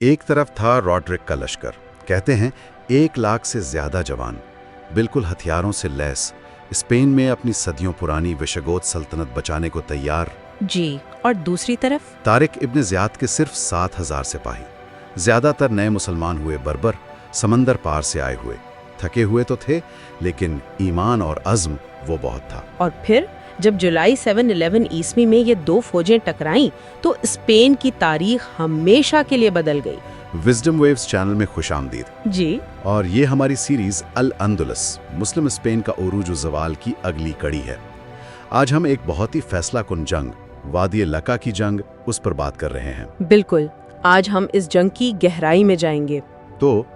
ایک طرف تھا رॉड्रिक का लश्कर, कहते हैं 1 लाख से ज्यादा जवान, बिल्कुल हथियारों से लैस, स्पेन में अपनी सदियों पुरानी विशगोत सल्तनत बचाने को तैयार. जी, और दूसरी तरफ तारिक इब्न ज़ियाद के सिर्फ 7,000 सिपाही, ज्यादातर नए मुसलमान हुए बर्बर, समंदर पार से आए हुए, थके हुए तो थे लेकिन ईमान और अज़्म वो बहुत था. और फिर जब जुलाई 711 ईस्वी में ये दो फौजें टकराईं तो स्पेन की तारीख हमेशा के लिए बदल गई. विजडम वेव्स चैनल में खुशामदीद. जी, और ये हमारी सीरीज अल अंदुलस, मुस्लिम स्पेन का उरूज ज़वाल की अगली कड़ी है. आज हम एक बहुत ही फैसला कुन जंग, वादी लका की जंग, उस पर बात कर रहे हैं. बिल्कुल. आज हम इस जंग की गहराई में जाएंगे. तो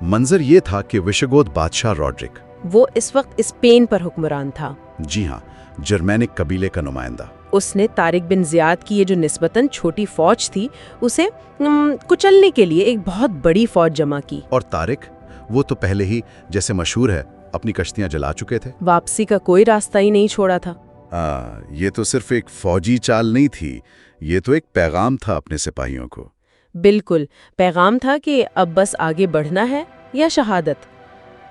मंजर ये था कि विशगोत बादशाह रॉड्रिक, वो इस वक्त स्पेन पर हुक्मरान था. जी हाँ, जर्मैनिक कबीले का नुमाइंदा. उसने तारिक बिन ज़ियाद की ये जो निस्बतन छोटी फौज थी उसे कुचलने के लिए एक बहुत बड़ी फौज जमा की. और तारिक, वो तो पहले ही, जैसे मशहूर है, अपनी कश्तियां जला चुके थे. वापसी का कोई रास्ता ही नहीं छोड़ा था. ये तो सिर्फ एक फौजी चाल नहीं थी, ये तो एक पैगाम था अपने सिपाहियों को. बिल्कुल, पैगाम था कि अब बस आगे बढ़ना है या शहादत.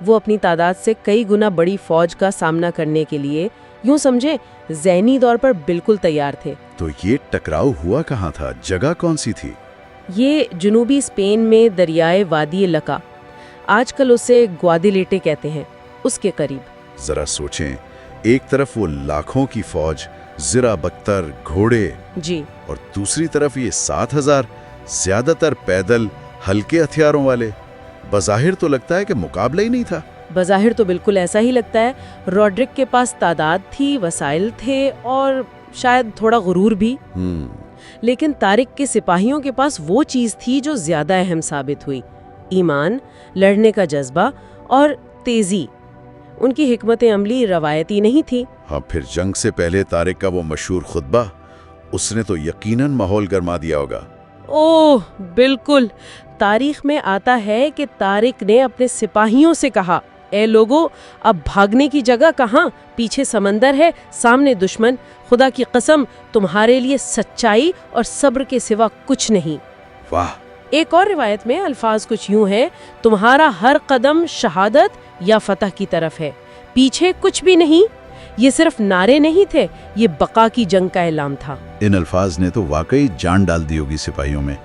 वो अपनी तादाद से कई गुना बड़ी फौज का सामना करने के लिए, यूं समझे, ज़हनी तौर पर बिल्कुल तैयार थे. तो ये टकराव हुआ कहाँ था, जगह कौन सी थी? ये जनूबी स्पेन में दरियाए वादी लका, आजकल उसे ग्वादिलेटे कहते हैं, उसके करीब. जरा सोचें, एक तरफ वो लाखों की फौज, ज़रा बख्तर घोड़े, जी, और दूसरी तरफ ये 7,000, ज्यादातर पैदल, हल्के हथियारों वाले. बज़ाहिर तो लगता है कि मुकाबला ही नहीं था. बज़ाहिर तो बिल्कुल ऐसा ही लगता है. रॉड्रिक के पास तादाद थी, वसाइल थे और शायद थोड़ा गुरूर भी. लेकिन तारिक के सिपाहियों के पास वो चीज़ थी जो ज़्यादा अहम साबित हुई: ईमान, लड़ने का जज्बा और तेज़ी. उनकी हिकमत अमली रवायती नहीं थी. हाँ, फिर जंग से पहले तारिक का वो मशहूर खुतबा, उसने तो यकीनन माहौल गरमा दिया होगा. ओह बिल्कुल. तारीख में आता है कि तारिक ने अपने सिपाहियों से कहा, ए लोगो, अब भागने की जगह कहाँ, पीछे समंदर है, सामने दुश्मन, खुदा की कसम तुम्हारे लिए सच्चाई और सब्र के सिवा कुछ नहीं. वाह. एक और रिवायत में अल्फाज कुछ यूं है: तुम्हारा हर कदम शहादत या फतह की तरफ है, पीछे कुछ भी नहीं. ये सिर्फ नारे नहीं थे, ये बका की जंग का ऐलान था. इन अल्फाज ने तो वाकई जान डाल दी होगी सिपाहियों में.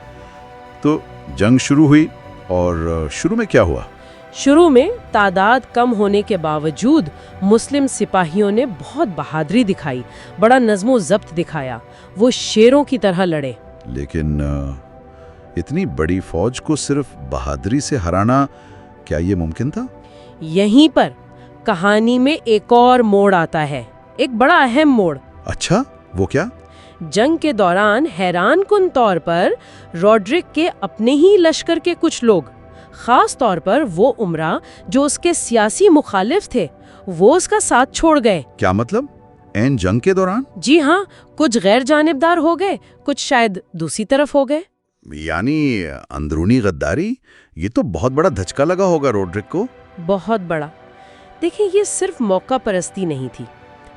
तो जंग शुरू हुई, और शुरू में क्या हुआ? शुरू में तादाद कम होने के बावजूद मुस्लिम सिपाहियों ने बहुत बहादुरी दिखाई, बड़ा नज़्मो ज़ब्त दिखाया. वो शेरों की तरह लड़े. लेकिन इतनी बड़ी फौज को सिर्फ बहादुरी से हराना, क्या ये मुमकिन था? यहीं पर कहानी में एक और मोड़ आता है, एक बड़ा अहम मोड़. अच्छा, वो क्या? जंग के दौरान हैरान कुन तौर पर रॉड्रिक के अपने ही लश्कर के कुछ लोग, खास तौर पर वो उमरा जो उसके सियासी मुखालिफ थे, वो उसका साथ छोड़ गए. क्या मतलब? ऐन जंग के दौरान? जी हाँ, कुछ गैर जानिबदार हो गए, कुछ शायद दूसरी तरफ हो गए. यानी अंदरूनी गद्दारी. ये तो बहुत बड़ा धचका लगा होगा रॉड्रिक को. बहुत बड़ा. देखिए, ये सिर्फ मौका परस्ती नहीं थी.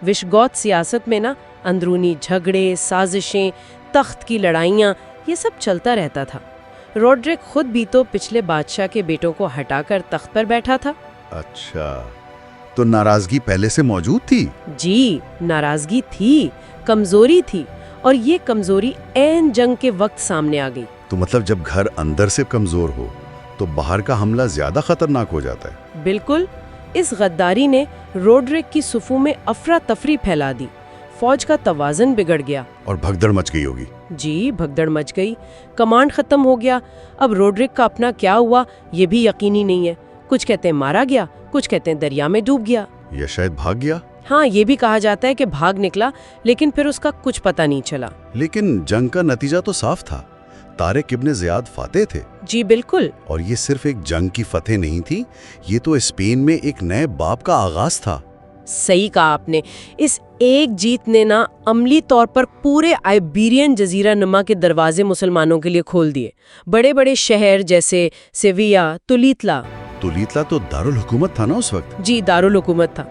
विशगोत सियासत में ना अंदरूनी झगड़े, साजिशें, तख्त की लड़ाइयाँ, ये सब चलता रहता था. रॉड्रिक खुद भी तो पिछले बादशाह के बेटों को हटाकर तख्त पर बैठा था. अच्छा, तो नाराजगी पहले से मौजूद थी? जी, नाराजगी थी, कमजोरी थी, और ये कमजोरी ऐन जंग के वक्त सामने आ गई. तो मतलब जब घर अंदर से कमजोर हो तो बाहर का हमला ज्यादा खतरनाक हो जाता है. बिल्कुल. इस गद्दारी ने रॉड्रिक की सुफू में अफरा तफरी फैला दी. फौज का तवाज़न बिगड़ गया. और भगदड़ मच गई होगी. जी, भगदड़ मच गई. कमांड खत्म हो गया. अब रॉड्रिक का अपना क्या हुआ ये भी यकीनी नहीं है. कुछ कहते हैं मारा गया, कुछ कहते हैं दरिया में डूब गया, या शायद भाग गया. हाँ, ये भी कहा जाता है कि भाग निकला, लेकिन फिर उसका कुछ पता नहीं चला. लेकिन जंग का नतीजा तो साफ था. तारिक इब्न ज़ियाद फातेह थे. जी बिल्कुल. और ये सिर्फ एक जंग की फतेह नहीं थी, ये तो स्पेन में एक नए बाब का आगाज था. सही कहा आपने. इस एक जीत ने ना अमली तौर पर पूरे आइबेरियन जजीरा नुमा के दरवाजे मुसलमानों के लिए खोल दिए. बड़े बड़े शहर जैसे सेविया, तुलीतला तो दारुल हुकूमत था ना उस वक्त. जी, दारुल हुकूमत था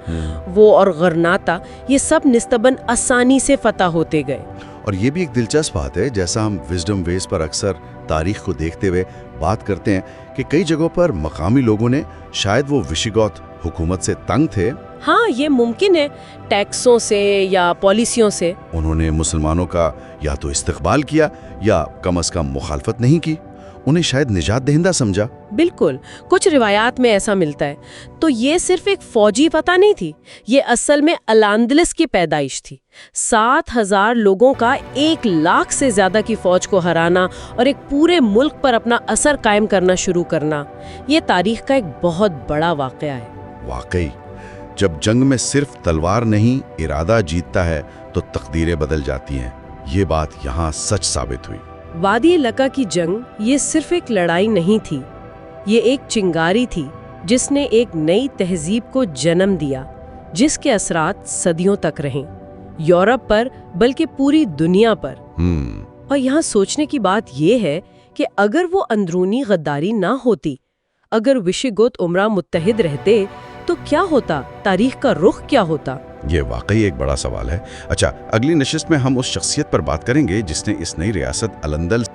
वो, और गरनाता, ये सब निस्तबन आसानी से फतह होते गए. اور یہ بھی ایک دلچسپ بات ہے، جیسا ہم وزڈم ویز پر اکثر تاریخ کو دیکھتے ہوئے بات کرتے ہیں کہ کئی جگہوں پر مقامی لوگوں نے شاید وہ وشیگوت حکومت سے تنگ تھے، ہاں یہ ممکن ہے، ٹیکسوں سے یا پالیسیوں سے۔ انہوں نے مسلمانوں کا یا تو استقبال کیا یا کم از کم مخالفت نہیں کی، انہیں شاید نجات دہندہ سمجھا۔ بالکل، کچھ روایات میں ایسا ملتا ہے۔ تو یہ صرف ایک فوجی فتح نہیں تھی، یہ اصل میں الاندلس کی پیدائش تھی۔ 7,000 لوگوں کا 1,00,000 سے زیادہ کی فوج کو ہرانا اور ایک پورے ملک پر اپنا اثر قائم کرنا شروع کرنا، یہ تاریخ کا ایک بہت بڑا واقعہ ہے۔ واقعی، جب جنگ میں صرف تلوار نہیں ارادہ جیتتا ہے تو تقدیریں بدل جاتی ہیں، یہ بات یہاں سچ ثابت ہوئی۔ وادی لکا کی جنگ یہ صرف ایک لڑائی نہیں تھی، یہ ایک چنگاری تھی جس نے ایک نئی تہذیب کو جنم دیا، جس کے اثرات صدیوں تک رہیں، یورپ پر بلکہ پوری دنیا پر۔ اور یہاں سوچنے کی بات یہ ہے کہ اگر وہ اندرونی غداری نہ ہوتی، اگر وشیگوت امرا متحد رہتے تو کیا ہوتا، تاریخ کا رخ کیا ہوتا؟ یہ واقعی ایک بڑا سوال ہے۔ اچھا، اگلی نشست میں ہم اس شخصیت پر بات کریں گے جس نے اس نئی ریاست الاندلس